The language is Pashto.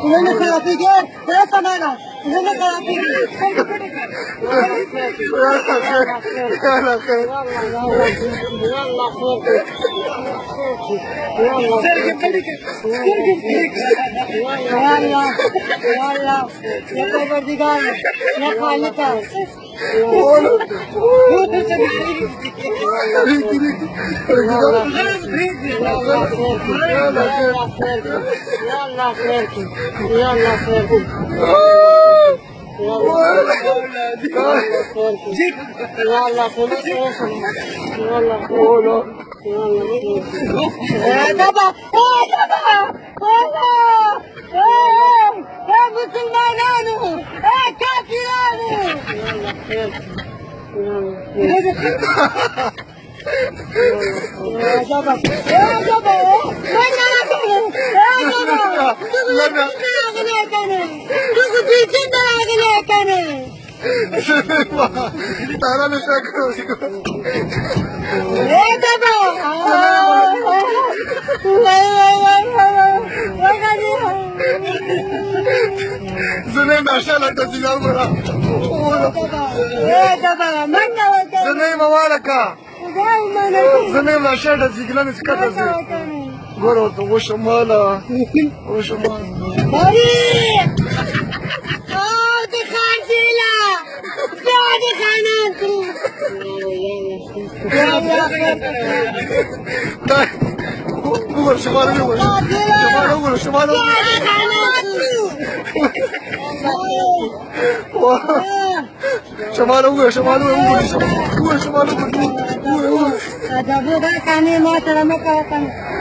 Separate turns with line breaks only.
Ulan kafi gel. Saya samana. Ulan kafi.
तारा ने क्या करो زني ما شاء الله تزيل المرأة زني موالك زني ما شاء الله تزيل نسكت زي قرأت وش مالا وش مالا قول شمال قول شمال شمال شمال قول شمال قول شمال قول هذا بودا كان ما ترى ما كان